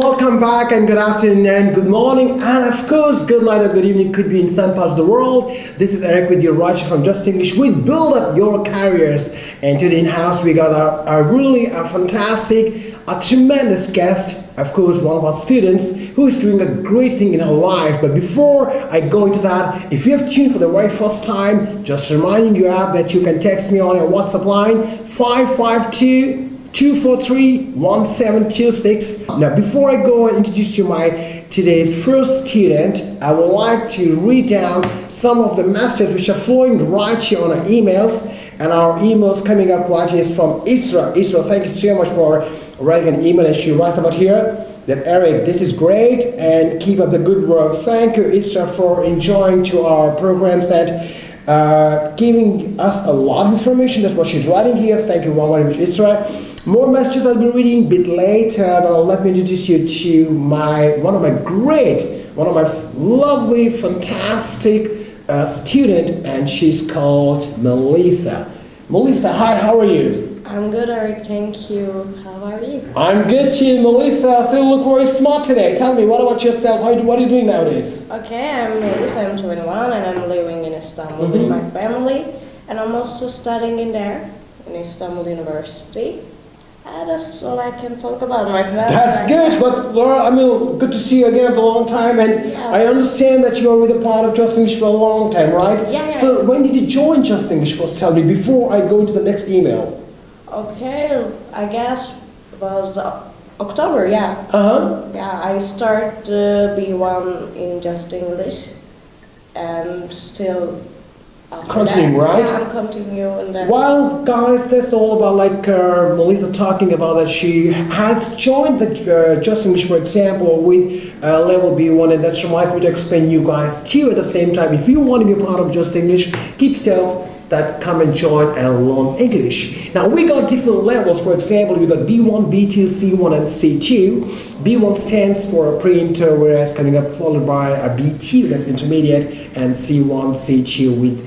welcome back and good afternoon and good morning and of course good night or good evening could be in some parts of the world. This is Eric with your writer from Just English. We build up your careers, and today in house we got a really fantastic, a tremendous guest, of course one of our students who is doing a great thing in her life. But before I go into that, if you have tuned for the very first time, just reminding you that you can text me on your WhatsApp line 552-243-1726. Now before I go and introduce you my today's first student, I would like to read down some of the messages which are flowing right here on our emails. And our emails coming up right here is from Isra. Isra, thank you so much for writing an email, and she writes about here that Eric, this is great and keep up the good work. Thank you, Isra, for enjoying to our programs and giving us a lot of information. That's what she's writing here. Thank you very much, Isra. More messages I'll be reading a bit later. Now let me introduce you to one of my lovely, fantastic student, and she's called Melisa. Melisa, hi, how are you? I'm good, Eric, thank you. How are you? I'm good too, Melisa. So you look very smart today. Tell me, what about yourself? What are you doing nowadays? Okay, I'm Melisa, I'm 21 and I'm living in Istanbul with my family, and I'm also studying in Istanbul University. That's all I can talk about myself. That's good, but Laura, I mean, good to see you again after a long time, and yeah. I understand that you were with a part of Just English for a long time, right? Yeah. So when did you join Just English? First, tell me before I go into the next email. Okay, I guess it was October, yeah. Yeah, I started B1 in Just English, and still. Continuing, right? Yeah, I'm continuing that. Well, guys, that's all about Melisa talking about that she has joined the Just English, for example, with level B1, and that reminds me to explain you guys too at the same time. If you want to be a part of Just English, keep yourself that come and join and learn English. Now we got different levels. For example, we got B1, B2, C1, and C2. B1 stands for a pre-inter, whereas coming up followed by a B2, that's intermediate, and C1, C2 with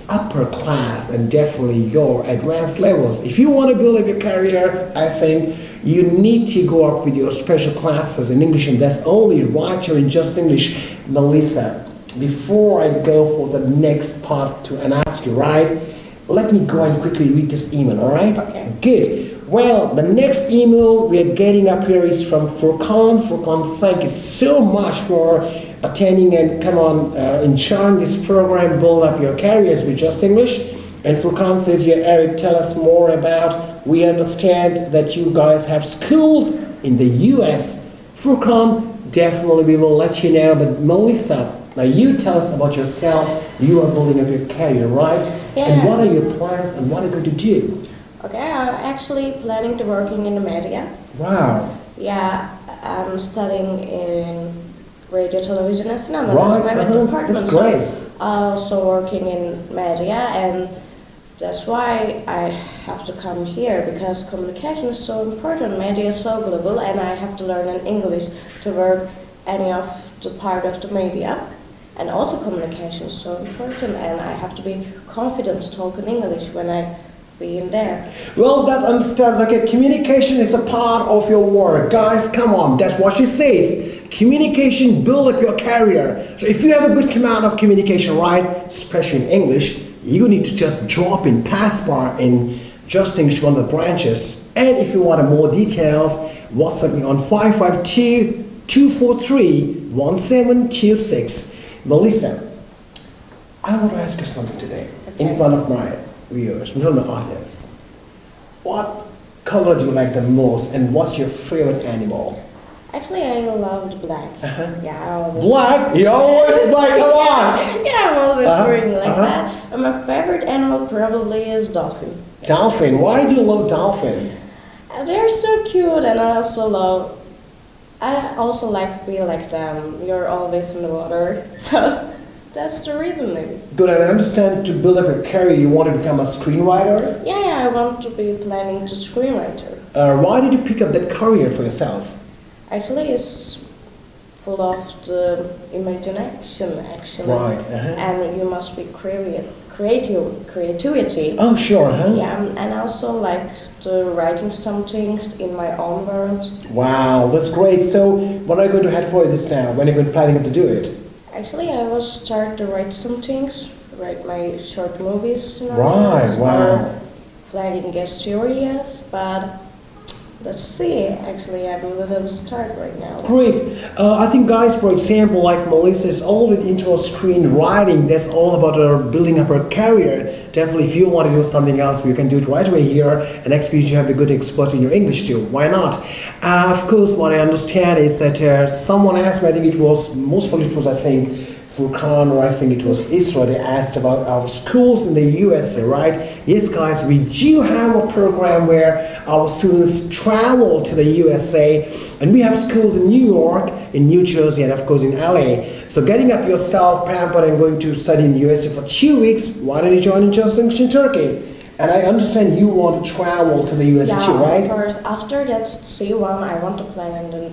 upper class, and definitely your advanced levels. If you want to build up your career, I think you need to go up with your special classes in English, and that's only right here in Just English. Melisa, before I go for the next part and ask you, right, let me go and quickly read this email, all right? Okay. Good. Well, the next email we are getting up here is from Furkan. Furkan, thank you so much for attending and enjoying this program, build up your careers with Just English. And Furkan says here, Eric, tell us more about, we understand that you guys have schools in the US. Furkan, definitely we will let you know, but Melisa, now you tell us about yourself. You are building up your career, right? Yeah. And what are your plans and what are you going to do? Okay, I'm actually planning to working in the media. Wow. Yeah, I'm studying in radio, television, and cinema. Right. That's my department. That's great. So, also working in media, and that's why I have to come here, because communication is so important. Media is so global, and I have to learn in English to work any of the part of the media. And also communication is so important, and I have to be confident to talk in English when I be in there. Well, that understands, okay, communication is a part of your work. Guys, come on, that's what she says. Communication, build up your career. So if you have a good command of communication, right, especially in English, you need to just drop in Passport in Just English, one of the branches. And if you want more details, WhatsApp me on 552-243-1726. Melisa, I want to ask you something today, in front of my viewers, in front of the audience. What color do you like the most, and what's your favorite animal? Actually, I loved black. Yeah, I always black? You always black, come on! Yeah, I'm always wearing like that. And my favorite animal probably is dolphin. Dolphin? Why do you love dolphin? They're so cute, and I also like to be like them. You're always in the water, so that's the reason maybe. Good, and I understand to build up a career, you want to become a screenwriter? Yeah, I want to be planning to screenwriter. Why did you pick up that career for yourself? Actually, it's full of the imagination, actually. Right. And you must be creativity. Oh, sure. Huh? Yeah, and also like the writing some things in my own world. Wow, that's great. So, when are you going to head for this now? When are you planning to do it? Actually, I will start to write some things, write my short movies, Right, wow. or planning guest theories, but let's see. Actually, I'm a little start right now. Great. I think, guys, for example, like Melisa is already into her screenwriting. That's all about her building up her career. Definitely, if you want to do something else, you can do it right away here. And next piece, you have a good exposure in your English too. Why not? Of course, what I understand is that someone asked me, I think it was, most probably it was, I think, Furkan, or I think it was Isra, they asked about our schools in the USA, right? Yes, guys, we do have a program where our students travel to the USA, and we have schools in New York, in New Jersey, and of course in LA. So getting up yourself, pampered, and going to study in the USA for 2 weeks, why don't you join in just in Turkey? And I understand you want to travel to the USA too, right? Yeah, of course. After that C1, I want to plan in the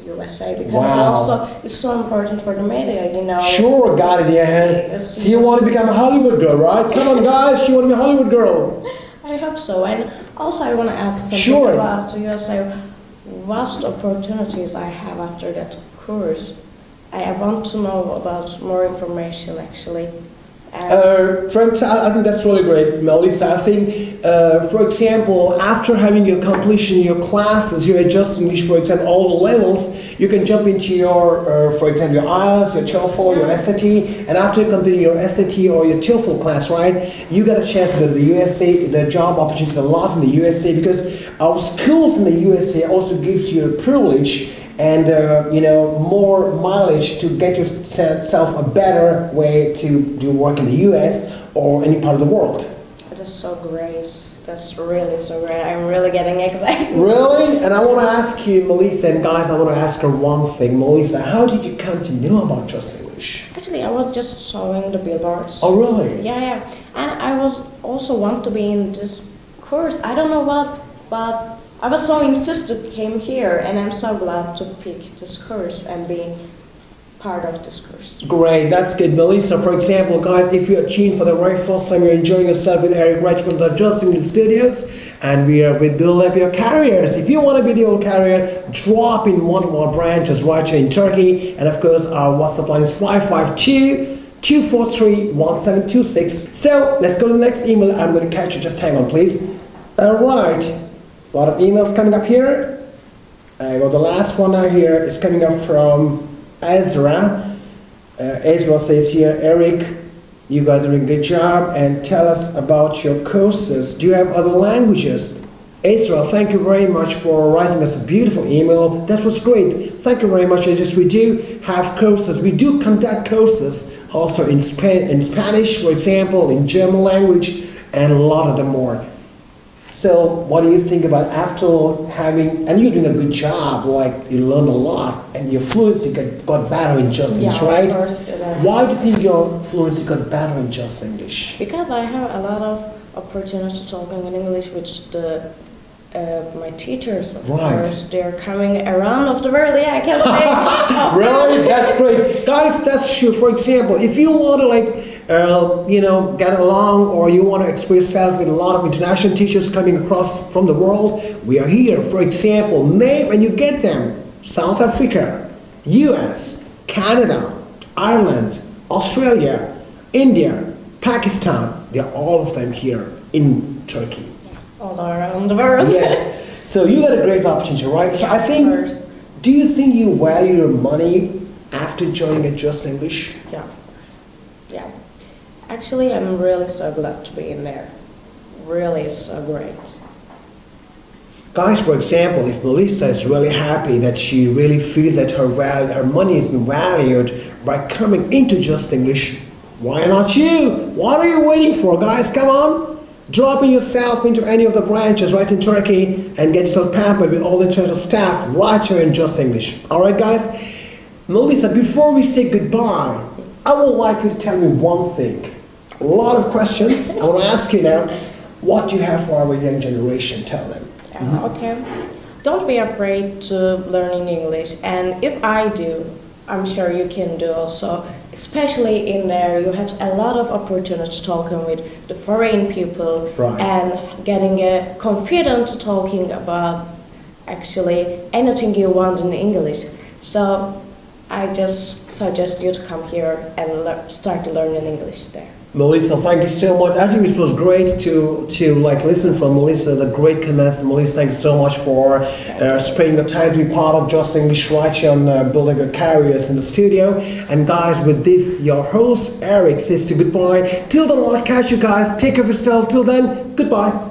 USA, because Wow. also it's so important for the media, Sure, got it, yeah. So you want to become a Hollywood girl, right? Come on, guys, you want to be a Hollywood girl. I hope so. And also I want to ask something Sure. about the USA. What opportunities I have after that course? I want to know about more information, actually. Friends, I think that's really great, Melisa. I think, for example, after having your completion your classes, your adjusting English, for example, all the levels, you can jump into your, for example, your IELTS, your TOEFL, your SAT, and after completing your SAT or your TOEFL class, right, you got a chance to go to the USA. The job opportunities are a lot in the USA, because our schools in the USA also gives you a privilege and more mileage to get yourself a better way to do work in the US or any part of the world. It is so great. That's really so great. I'm really getting excited. Really? And I want to ask you, Melisa, and guys, I want to ask her one thing. Melisa, how did you come to know about Just English? Actually, I was just sewing the billboards. Oh, really? Yeah. And I was also want to be in this course. I don't know what, but I was so insistent to came here, and I'm so glad to pick this course and be part of this course. Great, that's good. Melisa, for example, guys, if you're tuned for the very first time, you're enjoying yourself with Eric Burak from the Just English Studios, and we are with Build Up Your Careers. If you want to build your career, drop in one of our branches right here in Turkey, and of course, our WhatsApp line is 552-243-1726. So, let's go to the next email. I'm going to catch you. Just hang on, please. All right. A lot of emails coming up here. Well, the last one out here is coming up from Ezra. Ezra says here, Eric, you guys are doing a good job, and tell us about your courses. Do you have other languages? Ezra, thank you very much for writing us a beautiful email. That was great. Thank you very much. Yes, we do have courses. We do conduct courses also in Spanish, for example, in German language, and a lot of them more. So what do you think about after having, and you're doing a good job, like you learned a lot, and your fluency got better in Just English, right? Of course. Why do you think your fluency got better in Just English? Because I have a lot of opportunity talking in English with my teachers, of course. They're coming around of the world, I can say. Really? That's great. Guys, that's true. For example, if you want to get along, or you want to express yourself with a lot of international teachers coming across from the world, we are here. For example, name when you get them: South Africa, US, Canada, Ireland, Australia, India, Pakistan. They're all of them here in Turkey. All around the world. Yes. So you got a great opportunity, right? So I think, do you think you value your money after joining at Just English? Yeah. Actually, I'm really so glad to be in there. Really so great. Guys, for example, if Melisa is really happy that she really feels that her money has been valued by coming into Just English, why not you? What are you waiting for, guys? Come on. Drop in yourself into any of the branches right in Turkey and get yourself pampered with all the international staff right here in Just English. All right, guys? Melisa, before we say goodbye, I would like you to tell me one thing. A lot of questions. I want to ask you now, what do you have for our young generation? Tell them. Okay. Don't be afraid to learning English. And if I do, I'm sure you can do also. Especially in there, you have a lot of opportunities talking with the foreign people Right. and getting confident talking about actually anything you want in English. So I just suggest you to come here and start learning English there. Melisa, thank you so much. I think it was great to like listen from Melisa, the great comments. Melisa, thank you so much for spending the time to be part of Just English right here on building a careers in the studio. And guys, with this, your host Eric says to goodbye. Till then, I'll catch you guys. Take care of yourself. Till then, goodbye.